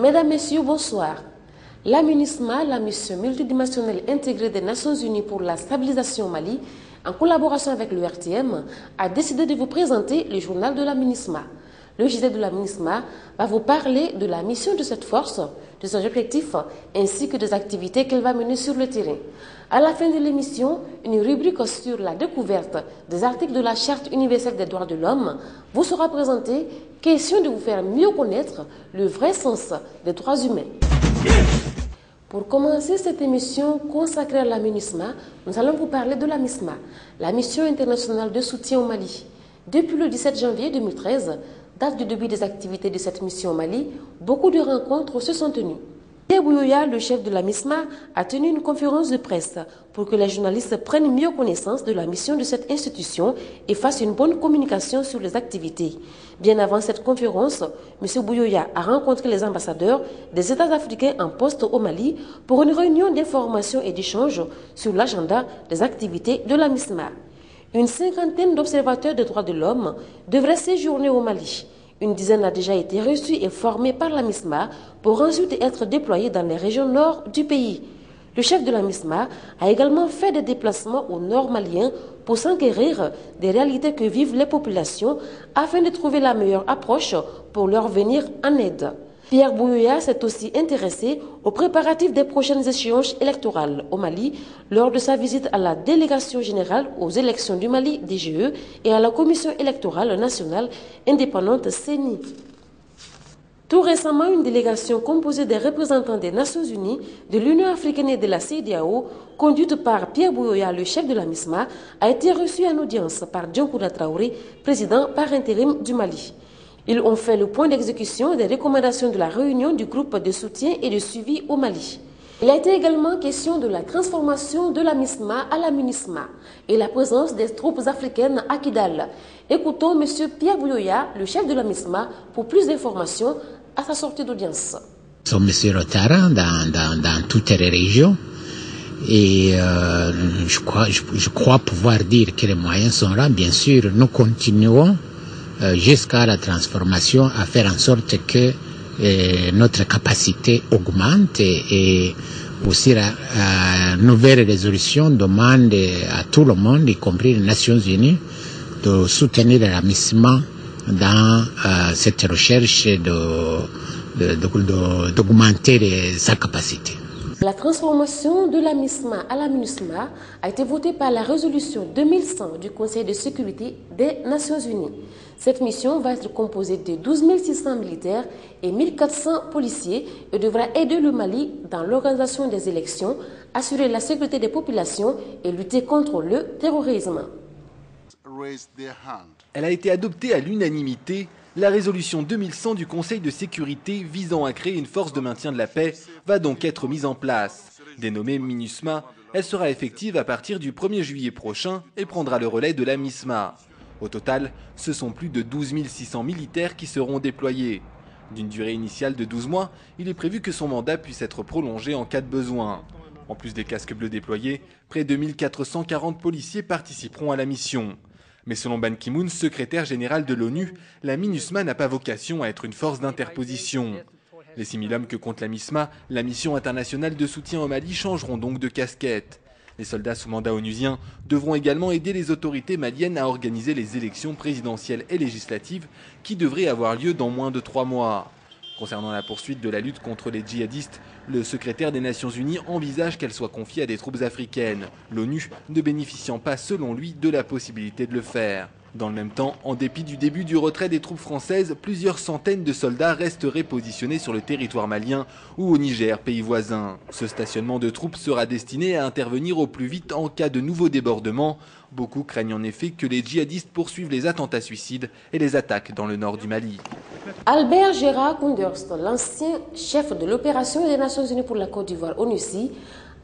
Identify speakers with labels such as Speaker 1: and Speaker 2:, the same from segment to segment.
Speaker 1: Mesdames, Messieurs, bonsoir. La MINUSMA, la mission multidimensionnelle intégrée des Nations Unies pour la stabilisation au Mali, en collaboration avec le RTM, a décidé de vous présenter le journal de la MINUSMA. Le JT de la MINUSMA va vous parler de la mission de cette force, de ses objectifs, ainsi que des activités qu'elle va mener sur le terrain. À la fin de l'émission, une rubrique sur la découverte des articles de la Charte universelle des droits de l'homme vous sera présentée, question de vous faire mieux connaître le vrai sens des droits humains. Pour commencer cette émission consacrée à la MINUSMA, nous allons vous parler de la MISMA, la mission internationale de soutien au Mali. Depuis le 17 janvier 2013, date du début des activités de cette mission au Mali, beaucoup de rencontres se sont tenues. Pierre Bouyoya, le chef de la MISMA, a tenu une conférence de presse pour que les journalistes prennent mieux connaissance de la mission de cette institution et fassent une bonne communication sur les activités. Bien avant cette conférence, M. Bouyoya a rencontré les ambassadeurs des États africains en poste au Mali pour une réunion d'information et d'échange sur l'agenda des activités de la MISMA. Une cinquantaine d'observateurs des droits de l'homme devraient séjourner au Mali. Une dizaine a déjà été reçue et formée par la MISMA pour ensuite être déployée dans les régions nord du pays. Le chef de la MISMA a également fait des déplacements au nord malien pour s'enquérir des réalités que vivent les populations afin de trouver la meilleure approche pour leur venir en aide. Pierre Bouyoya s'est aussi intéressé aux préparatifs des prochaines échéances électorales au Mali lors de sa visite à la délégation générale aux élections du Mali DGE et à la commission électorale nationale indépendante CENI. Tout récemment, une délégation composée des représentants des Nations Unies, de l'Union africaine et de la CEDEAO, conduite par Pierre Bouyoya, le chef de la MISMA, a été reçue en audience par Dioncounda Traoré, président par intérim du Mali. Ils ont fait le point d'exécution des recommandations de la réunion du groupe de soutien et de suivi au Mali. Il a été également question de la transformation de la MISMA à la MINUSMA et la présence des troupes africaines à Kidal. Écoutons M. Pierre Bouyoya, le chef de la MISMA, pour plus d'informations à sa sortie d'audience.
Speaker 2: Nous sommes sur le terrain dans toutes les régions et je crois pouvoir dire que les moyens sont là. Bien sûr, nous continuons jusqu'à la transformation à faire en sorte que notre capacité augmente et aussi la nouvelle résolution demande à tout le monde, y compris les Nations Unies, de soutenir la MISMA dans cette recherche d'augmenter sa capacité.
Speaker 1: La transformation de la MISMA à la MINUSMA a été votée par la résolution 2100 du Conseil de sécurité des Nations Unies. Cette mission va être composée de 12 600 militaires et 1400 policiers et devra aider le Mali dans l'organisation des élections, assurer la sécurité des populations et lutter contre le terrorisme.
Speaker 3: Elle a été adoptée à l'unanimité. La résolution 2100 du Conseil de sécurité visant à créer une force de maintien de la paix va donc être mise en place. Dénommée MINUSMA, elle sera effective à partir du 1er juillet prochain et prendra le relais de la MISMA. Au total, ce sont plus de 12 600 militaires qui seront déployés. D'une durée initiale de 12 mois, il est prévu que son mandat puisse être prolongé en cas de besoin. En plus des casques bleus déployés, près de 1440 policiers participeront à la mission. Mais selon Ban Ki-moon, secrétaire général de l'ONU, la MINUSMA n'a pas vocation à être une force d'interposition. Les 6 000 hommes que compte la MISMA, la mission internationale de soutien au Mali, changeront donc de casquette. Les soldats sous mandat onusien devront également aider les autorités maliennes à organiser les élections présidentielles et législatives qui devraient avoir lieu dans moins de 3 mois. Concernant la poursuite de la lutte contre les djihadistes, le secrétaire des Nations Unies envisage qu'elle soit confiée à des troupes africaines, l'ONU ne bénéficiant pas selon lui de la possibilité de le faire. Dans le même temps, en dépit du début du retrait des troupes françaises, plusieurs centaines de soldats resteraient positionnés sur le territoire malien ou au Niger, pays voisin. Ce stationnement de troupes sera destiné à intervenir au plus vite en cas de nouveaux débordements. Beaucoup craignent en effet que les djihadistes poursuivent les attentats suicides et les attaques dans le nord du Mali.
Speaker 1: Albert Gérard Kounderst, l'ancien chef de l'opération des Nations Unies pour la Côte d'Ivoire, ONUCI,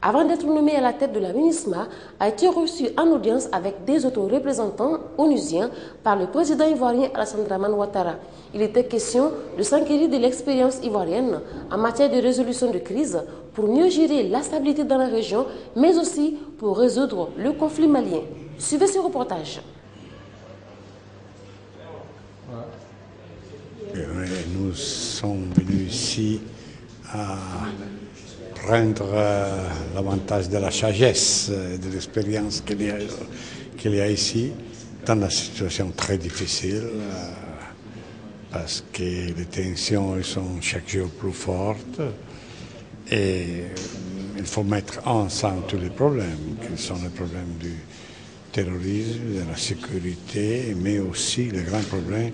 Speaker 1: avant d'être nommé à la tête de la MINUSMA, a été reçu en audience avec des auto-représentants onusiens par le président ivoirien Alassane Dramane Ouattara. Il était question de s'enquérir de l'expérience ivoirienne en matière de résolution de crise pour mieux gérer la stabilité dans la région, mais aussi pour résoudre le conflit malien. Suivez ce reportage.
Speaker 4: Nous sommes venus ici à prendre l'avantage de la sagesse, de l'expérience qu'il y a ici, dans la situation très difficile, parce que les tensions sont chaque jour plus fortes et il faut mettre ensemble tous les problèmes, qui sont les problèmes du terrorisme, de la sécurité, mais aussi les grands problèmes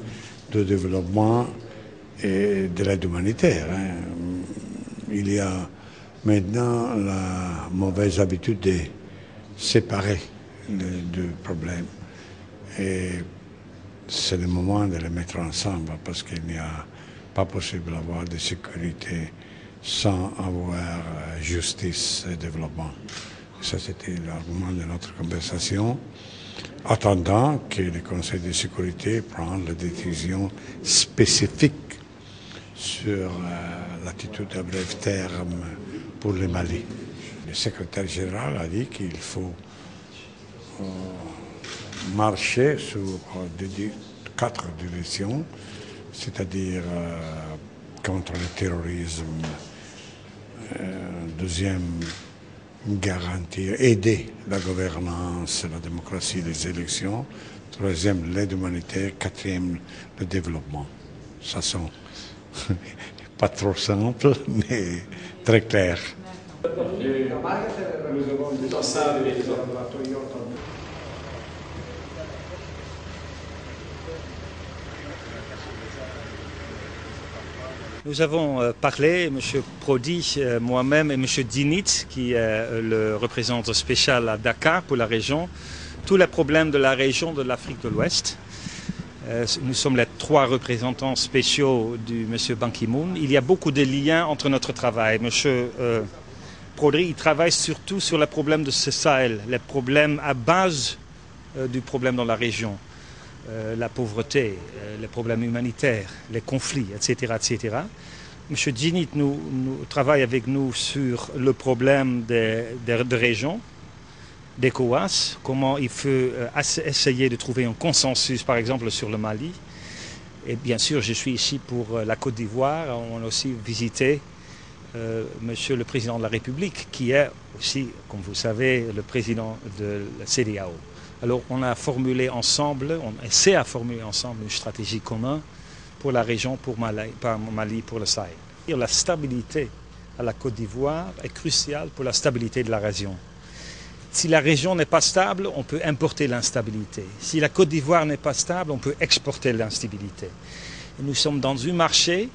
Speaker 4: de développement et de l'aide humanitaire. Il y a maintenant la mauvaise habitude de séparer les deux problèmes. Et c'est le moment de les mettre ensemble parce qu'il n'y a pas possible d'avoir de sécurité sans avoir justice et développement. Ça, c'était l'argument de notre conversation, attendant que le Conseil de sécurité prenne la décision spécifique sur l'attitude à bref terme pour le Mali. Le secrétaire général a dit qu'il faut marcher sur 4 directions, c'est-à-dire contre le terrorisme, deuxième, garantir, aider la gouvernance, la démocratie, les élections, troisième, l'aide humanitaire, quatrième, le développement. Ça sont pas trop simple, mais très clair.
Speaker 5: Nous avons parlé, M. Prodi, moi-même et M. Dinit, qui est le représentant spécial à Dakar pour la région, tous les problèmes de la région de l'Afrique de l'Ouest. Nous sommes les 3 représentants spéciaux du M. Ban Ki-moon. Il y a beaucoup de liens entre notre travail. M. Prodi, il travaille surtout sur les problèmes de ce Sahel, les problèmes à base du problème dans la région. La pauvreté, les problèmes humanitaires, les conflits, etc. etc. M. Dinit nous travaille avec nous sur le problème de région, d'ECOWAS, comment il faut essayer de trouver un consensus, par exemple, sur le Mali. Et bien sûr, je suis ici pour la Côte d'Ivoire. On a aussi visité Monsieur le Président de la République, qui est aussi, comme vous savez, le président de la CEDEAO. Alors on a formulé ensemble, on essaie à formuler ensemble une stratégie commune pour la région, pour Mali, pour le Sahel. La stabilité à la Côte d'Ivoire est cruciale pour la stabilité de la région. Si la région n'est pas stable, on peut importer l'instabilité. Si la Côte d'Ivoire n'est pas stable, on peut exporter l'instabilité. Nous sommes dans un marché,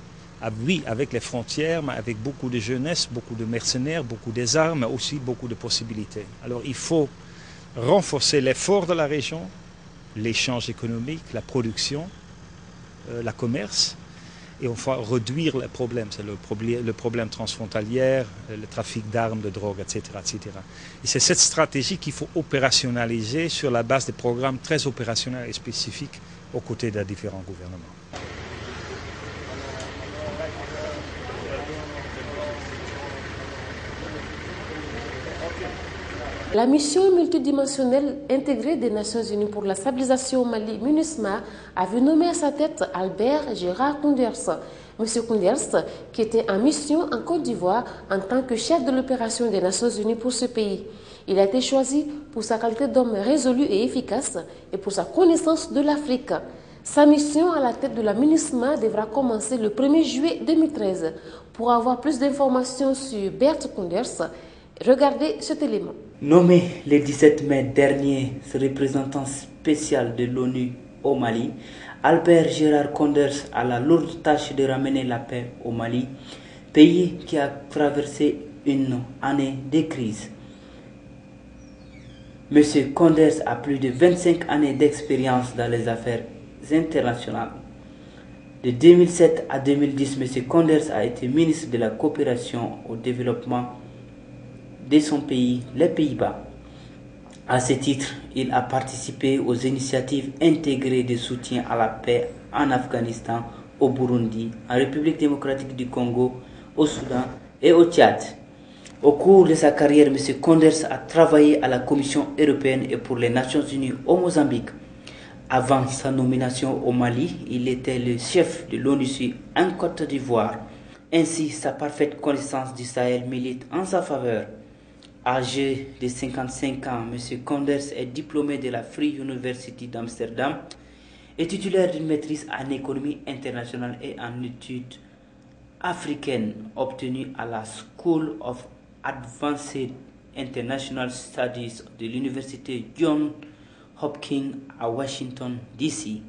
Speaker 5: oui, avec les frontières, mais avec beaucoup de jeunesse, beaucoup de mercenaires, beaucoup d'armes, mais aussi beaucoup de possibilités. Alors il faut renforcer l'effort de la région, l'échange économique, la production, le commerce, et on va réduire les problèmes. C'est le problème transfrontalier, le trafic d'armes, de drogue, etc. etc. Et c'est cette stratégie qu'il faut opérationnaliser sur la base des programmes très opérationnels et spécifiques aux côtés des différents gouvernements.
Speaker 1: La mission multidimensionnelle intégrée des Nations Unies pour la stabilisation au Mali, MINUSMA, a vu nommer à sa tête Albert Gérard Kounders. M. Kounders, qui était en mission en Côte d'Ivoire en tant que chef de l'opération des Nations Unies pour ce pays. Il a été choisi pour sa qualité d'homme résolu et efficace et pour sa connaissance de l'Afrique. Sa mission à la tête de la MINUSMA devra commencer le 1er juillet 2013. Pour avoir plus d'informations sur Bert Kounders, regardez cet élément.
Speaker 6: Nommé le 17 mai dernier ce représentant spécial de l'ONU au Mali, Albert Gérard Kounders a la lourde tâche de ramener la paix au Mali, pays qui a traversé une année de crise. M. Kounders a plus de 25 années d'expérience dans les affaires internationales. De 2007 à 2010, M. Kounders a été ministre de la coopération au développement de son pays, les Pays-Bas. À ce titre, il a participé aux initiatives intégrées de soutien à la paix en Afghanistan, au Burundi, en République démocratique du Congo, au Soudan et au Tchad. Au cours de sa carrière, M. Kounders a travaillé à la Commission européenne et pour les Nations Unies au Mozambique. Avant sa nomination au Mali, il était le chef de l'ONUSI en Côte d'Ivoire Ainsi, sa parfaite connaissance du Sahel milite en sa faveur. Âgé de 55 ans, M. Koenders est diplômé de la Free University d'Amsterdam et titulaire d'une maîtrise en économie internationale et en études africaines obtenue à la School of Advanced International Studies de l'université Johns Hopkins à Washington, D.C.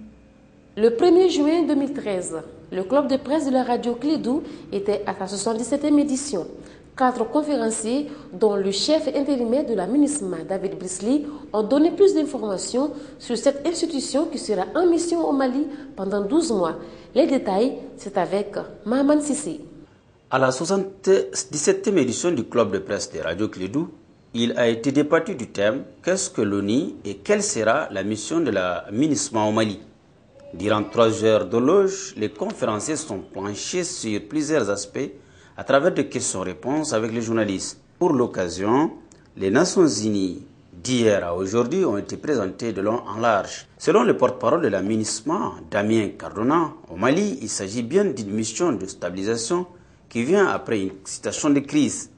Speaker 1: Le 1er juin 2013, le club de presse de la radio Clédou était à sa 77e édition. 4 conférenciers, dont le chef intérimaire de la MINUSMA, David Brisley, ont donné plus d'informations sur cette institution qui sera en mission au Mali pendant 12 mois. Les détails, c'est avec Mahaman Sissé.
Speaker 7: À la 77e édition du club de presse de Radio Clédou, il a été débattu du thème « Qu'est-ce que l'ONU et quelle sera la mission de la MINUSMA au Mali ?» Durant 3 heures de loge, les conférenciers sont planchés sur plusieurs aspects à travers des questions-réponses avec les journalistes. Pour l'occasion, les Nations Unies d'hier à aujourd'hui ont été présentées de long en large. Selon le porte-parole de la MINUSMA, Damien Cardona, au Mali, il s'agit bien d'une mission de stabilisation qui vient après une situation de crise.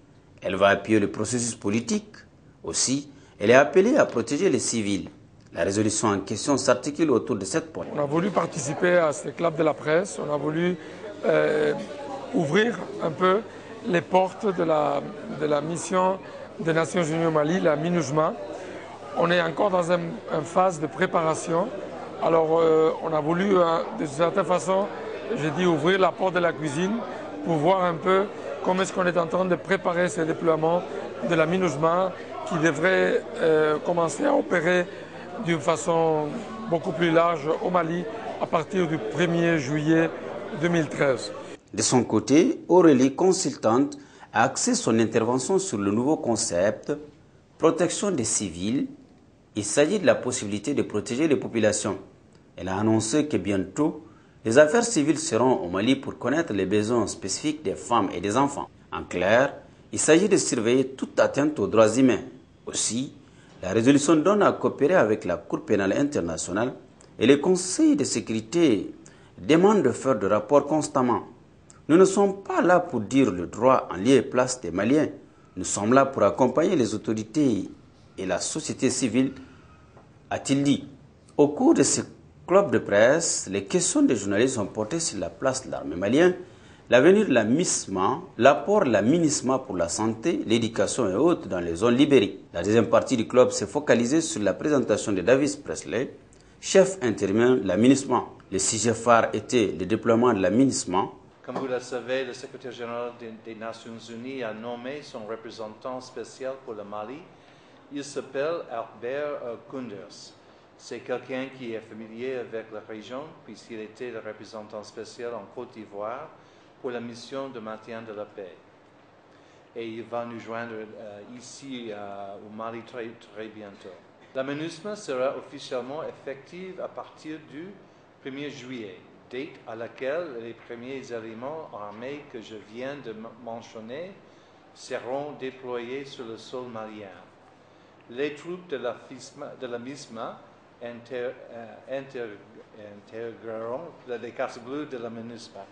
Speaker 7: Elle va appuyer le processus politique. Aussi, elle est appelée à protéger les civils. La résolution en question s'articule autour de 7 points.
Speaker 8: On a voulu participer à ce club de la presse, on a voulu ouvrir un peu les portes de la mission des Nations Unies au Mali, la MINUSMA. On est encore dans une phase de préparation. Alors on a voulu, de certaine façon, j'ai dit ouvrir la porte de la cuisine pour voir un peu comment est-ce qu'on est en train de préparer ce déploiement de la MINUSMA qui devrait commencer à opérer d'une façon beaucoup plus large au Mali à partir du 1er juillet 2013.
Speaker 7: De son côté, Aurélie, consultante, a axé son intervention sur le nouveau concept « protection des civils ». Il s'agit de la possibilité de protéger les populations. Elle a annoncé que bientôt, les affaires civiles seront au Mali pour connaître les besoins spécifiques des femmes et des enfants. En clair, il s'agit de surveiller toute atteinte aux droits humains. Aussi, la résolution donne à coopérer avec la Cour pénale internationale et les conseils de sécurité demandent de faire des rapports constamment. Nous ne sommes pas là pour dire le droit en lieu et place des Maliens. Nous sommes là pour accompagner les autorités et la société civile, a-t-il dit. Au cours de ce club de presse, les questions des journalistes ont porté sur la place de l'armée malienne, l'avenir de la MINUSMA, l'apport de la MINUSMA pour la santé, l'éducation et autres dans les zones libérées. La deuxième partie du club s'est focalisée sur la présentation de David Brisley, chef intérimaire de la MINUSMA. Le sujet phare était le déploiement de la MINUSMA.
Speaker 9: Comme vous le savez, le secrétaire général des Nations Unies a nommé son représentant spécial pour le Mali. Il s'appelle Albert Koenders. C'est quelqu'un qui est familier avec la région, puisqu'il était le représentant spécial en Côte d'Ivoire pour la mission de maintien de la paix. Et il va nous joindre ici au Mali très bientôt. La MINUSMA sera officiellement effective à partir du 1er juillet, date à laquelle les premiers éléments armés que je viens de mentionner seront déployés sur le sol malien. Les troupes de la MINUSMA intégreront les cartes bleues de la MINUSMA.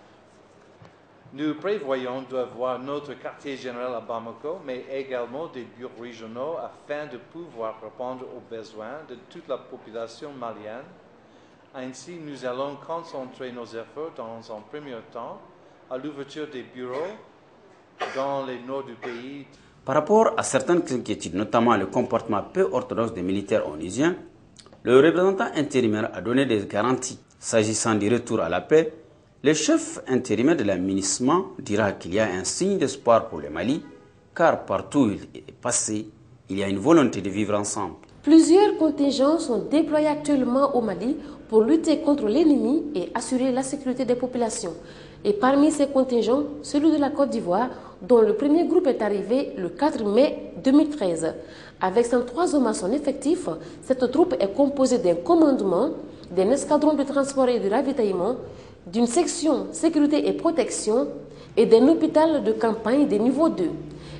Speaker 9: Nous prévoyons d'avoir notre quartier général à Bamako, mais également des bureaux régionaux afin de pouvoir répondre aux besoins de toute la population malienne. Ainsi, nous allons concentrer nos efforts dans un premier temps à l'ouverture des bureaux dans le nord du pays.
Speaker 7: Par rapport à certaines inquiétudes, notamment le comportement peu orthodoxe des militaires onusiens, le représentant intérimaire a donné des garanties. S'agissant du retour à la paix, le chef intérimaire de la MINUSMA dira qu'il y a un signe d'espoir pour le Mali, car partout où il est passé, il y a une volonté de vivre ensemble.
Speaker 1: Plusieurs contingents sont déployés actuellement au Mali pour lutter contre l'ennemi et assurer la sécurité des populations. Et parmi ces contingents, celui de la Côte d'Ivoire, dont le premier groupe est arrivé le 4 mai 2013. Avec 103 hommes à son effectif, cette troupe est composée d'un commandement, d'un escadron de transport et de ravitaillement, d'une section sécurité et protection et d'un hôpital de campagne de niveau 2.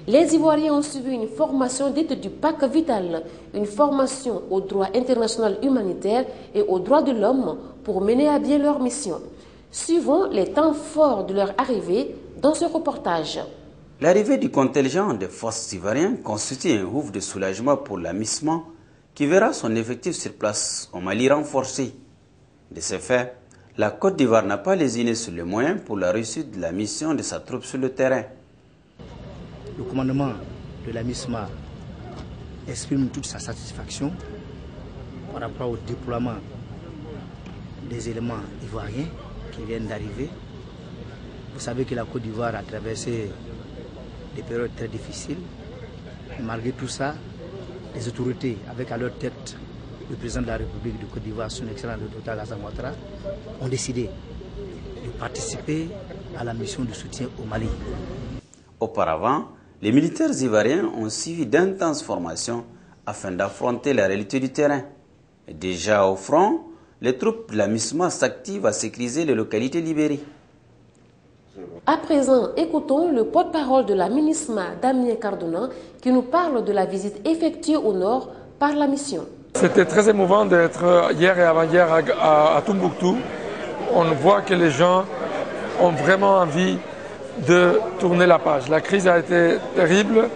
Speaker 1: Les Ivoiriens ont suivi une formation dite du pacte vital, une formation au droit international humanitaire et aux droits de l'homme pour mener à bien leur mission. Suivons les temps forts de leur arrivée dans ce reportage.
Speaker 7: L'arrivée du contingent des forces ivoiriennes constitue un ouf de soulagement pour la MISMA qui verra son effectif sur place au Mali renforcé. De ce fait, la Côte d'Ivoire n'a pas lésiné sur les moyens pour la réussite de la mission de sa troupe sur le terrain.
Speaker 10: Le commandement de la MISMA exprime toute sa satisfaction par rapport au déploiement des éléments ivoiriens qui viennent d'arriver. Vous savez que la Côte d'Ivoire a traversé des périodes très difficiles. Et malgré tout ça, les autorités, avec à leur tête le président de la République de Côte d'Ivoire, son excellence le Dr Alassane Ouattara, ont décidé de participer à la mission de soutien au Mali.
Speaker 7: Auparavant, les militaires ivoiriens ont suivi d'intenses formations afin d'affronter la réalité du terrain. Et déjà au front, les troupes de la MISMA s'activent à sécuriser les localités libérées.
Speaker 1: À présent, écoutons le porte-parole de la MINUSMA, Damien Cardona, qui nous parle de la visite effectuée au nord par la mission.
Speaker 8: C'était très émouvant d'être hier et avant-hier à Tombouctou. On voit que les gens ont vraiment envie de tourner la page. La crise a été terrible,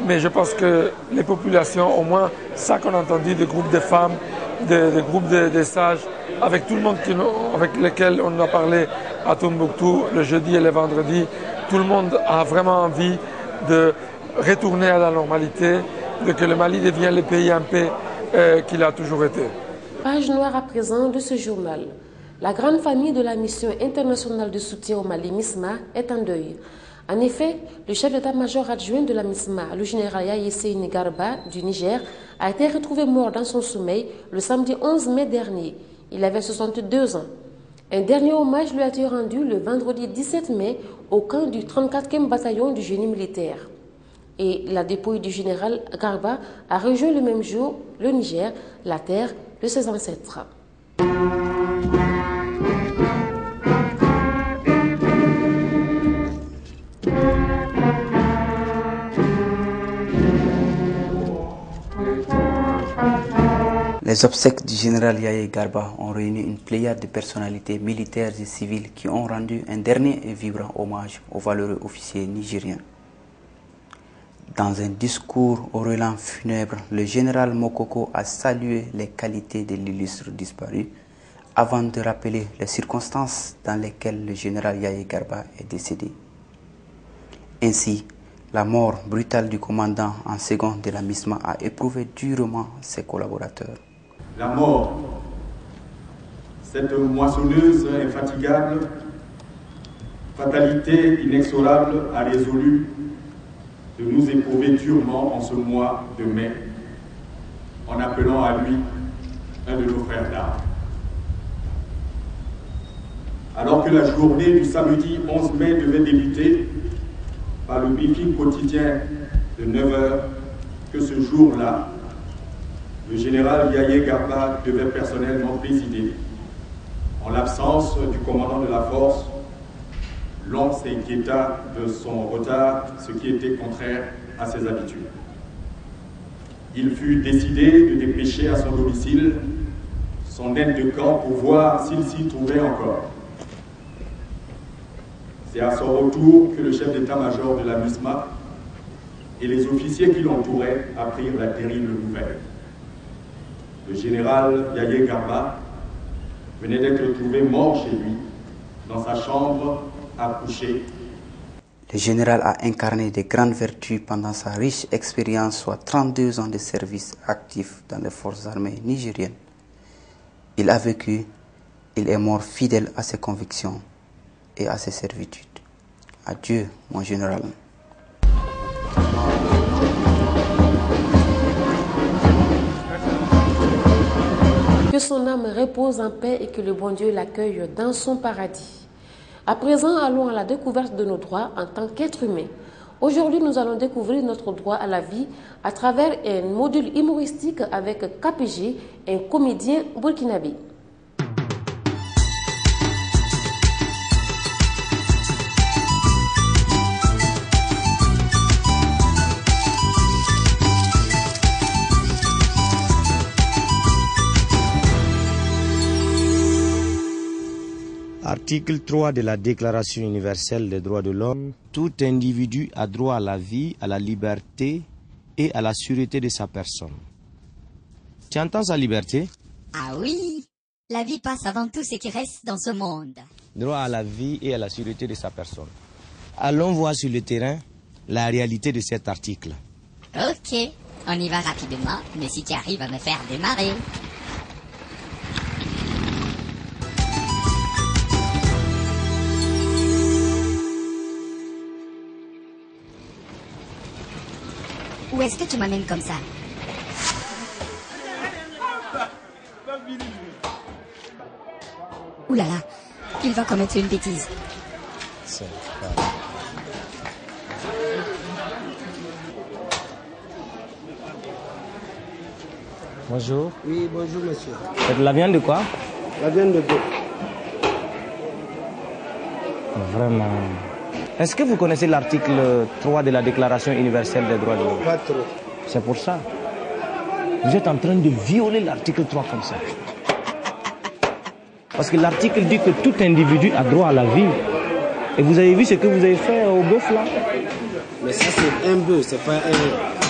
Speaker 8: mais je pense que les populations, au moins ça qu'on a entendu, des groupes de femmes, des groupes de sages, avec tout le monde avec lesquels on a parlé à Tombouctou le jeudi et le vendredi, tout le monde a vraiment envie de retourner à la normalité, de que le Mali devienne le pays en paix qu'il a toujours été.
Speaker 1: Page noire à présent de ce journal. La grande famille de la mission internationale de soutien au Mali, MISMA, est en deuil. En effet, le chef d'état-major adjoint de la MISMA, le général Yahya Seyni Garba du Niger, a été retrouvé mort dans son sommeil le samedi 11 mai dernier. Il avait 62 ans. Un dernier hommage lui a été rendu le vendredi 17 mai au camp du 34e bataillon du génie militaire. Et la dépouille du général Garba a rejoint le même jour le Niger, la terre de ses ancêtres.
Speaker 6: Les obsèques du général Yahya Garba ont réuni une pléiade de personnalités militaires et civiles qui ont rendu un dernier et vibrant hommage au valeureux officier nigérien. Dans un discours au relent funèbre, le général Mokoko a salué les qualités de l'illustre disparu avant de rappeler les circonstances dans lesquelles le général Yahya Garba est décédé. Ainsi, la mort brutale du commandant en second de la MISMA a éprouvé durement ses collaborateurs.
Speaker 11: La mort, cette moissonneuse infatigable, fatalité inexorable a résolu de nous éprouver durement en ce mois de mai, en appelant à lui un de nos frères d'armes. Alors que la journée du samedi 11 mai devait débuter par le briefing quotidien de 9 h, que ce jour-là, le général Yahya Garba devait personnellement présider. En l'absence du commandant de la force, l'on s'inquiéta de son retard, ce qui était contraire à ses habitudes. Il fut décidé de dépêcher à son domicile son aide de camp pour voir s'il s'y trouvait encore. C'est à son retour que le chef d'état-major de la MISMA et les officiers qui l'entouraient apprirent la terrible nouvelle. Le général Yahya Garba venait d'être trouvé mort chez lui, dans sa chambre à coucher.
Speaker 6: Le général a incarné de grandes vertus pendant sa riche expérience, soit 32 ans de service actif dans les forces armées nigériennes. Il a vécu, il est mort fidèle à ses convictions et à ses servitudes. Adieu, mon général.
Speaker 1: Que son âme repose en paix et que le bon Dieu l'accueille dans son paradis. À présent, allons à la découverte de nos droits en tant qu'être humain. Aujourd'hui, nous allons découvrir notre droit à la vie à travers un module humoristique avec KPG, un comédien burkinabé.
Speaker 12: Article 3 de la Déclaration universelle des droits de l'homme. Tout individu a droit à la vie, à la liberté et à la sûreté de sa personne. Tu entends sa liberté?
Speaker 13: Ah oui, la vie passe avant tout ce qui reste dans ce monde.
Speaker 12: Droit à la vie et à la sûreté de sa personne. Allons voir sur le terrain la réalité de cet article.
Speaker 13: Ok, on y va rapidement, mais si tu arrives à me faire démarrer. Où est-ce que tu m'amènes comme ça? Ouh là là, il va commettre une bêtise.
Speaker 12: Bonjour.
Speaker 14: Oui, bonjour monsieur.
Speaker 12: C'est de la viande de quoi?
Speaker 14: La viande de bœuf.
Speaker 12: Vraiment. Est-ce que vous connaissez l'article 3 de la Déclaration universelle des droits de l'homme?
Speaker 14: Pas trop.
Speaker 12: C'est pour ça. Vous êtes en train de violer l'article 3 comme ça. Parce que l'article dit que tout individu a droit à la vie. Et vous avez vu ce que vous avez fait au bœuf là?
Speaker 14: Mais ça c'est un bœuf, c'est pas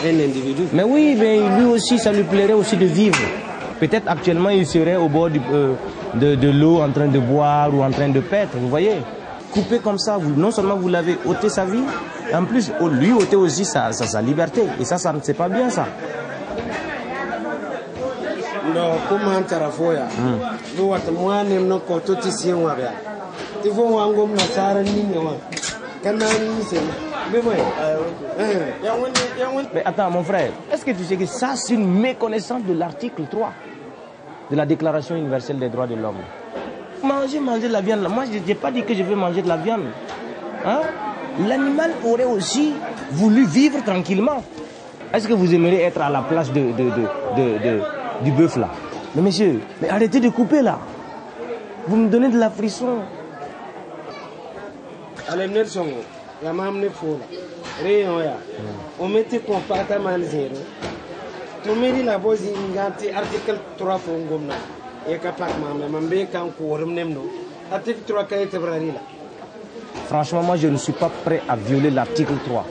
Speaker 14: un individu.
Speaker 12: Mais oui, mais lui aussi, ça lui plairait aussi de vivre. Peut-être actuellement il serait au bord de l'eau en train de boire ou en train de paître, vous voyez? Coupé comme ça, non seulement vous l'avez ôté sa vie, en plus lui ôté aussi sa liberté. Et ça c'est pas bien ça.
Speaker 14: Non, comment tu as fait? Moi, je ne sais pas si on a fait. Il faut que je
Speaker 12: Mais attends mon frère, est-ce que tu sais que ça c'est une méconnaissance de l'article 3 de la Déclaration universelle des droits de l'homme? Manger de la viande, moi je n'ai pas dit que je veux manger de la viande. Hein? L'animal aurait aussi voulu vivre tranquillement. Est-ce que vous aimeriez être à la place du bœuf là? Mais monsieur, mais arrêtez de couper là. Vous me donnez de la frisson.
Speaker 14: Allez, Nelson, il y a même des fous là. Réunion là. On mettait compartement zéro. Tu me dis la base ingante article 3 fongomna. Et capable même quand courir même non. Article 3 qui est vrai là.
Speaker 12: Franchement, moi je ne suis pas prêt à violer l'article 3.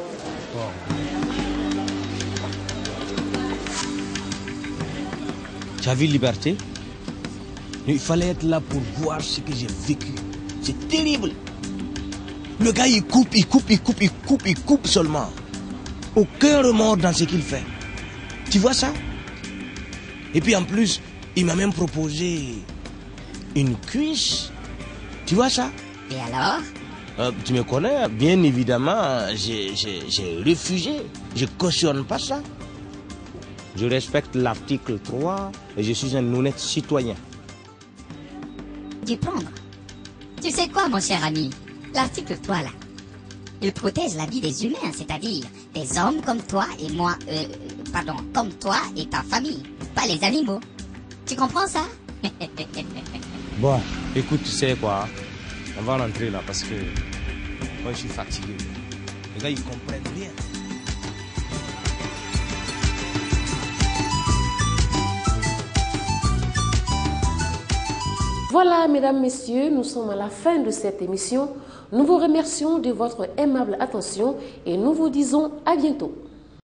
Speaker 12: Tu as vu Liberté? Il fallait être là pour voir ce que j'ai vécu. C'est terrible. Le gars il coupe seulement. Aucun remords dans ce qu'il fait. Tu vois ça? Et puis en plus, il m'a même proposé une cuisse. Tu vois ça?
Speaker 13: Et alors?
Speaker 12: Tu me connais, bien évidemment, j'ai refusé. Je cautionne pas ça. Je respecte l'article 3 et je suis un honnête citoyen.
Speaker 13: Tu prendre. Tu sais quoi, mon cher ami? L'article 3 là, il protège la vie des humains, c'est-à-dire des hommes comme toi et moi, comme toi et ta famille, pas les animaux. Tu comprends ça?
Speaker 12: Bon, écoute, tu sais quoi? On va rentrer là parce que moi je suis fatigué. Les gars, ils comprennent rien.
Speaker 1: Voilà, mesdames, messieurs, nous sommes à la fin de cette émission. Nous vous remercions de votre aimable attention et nous vous disons à bientôt.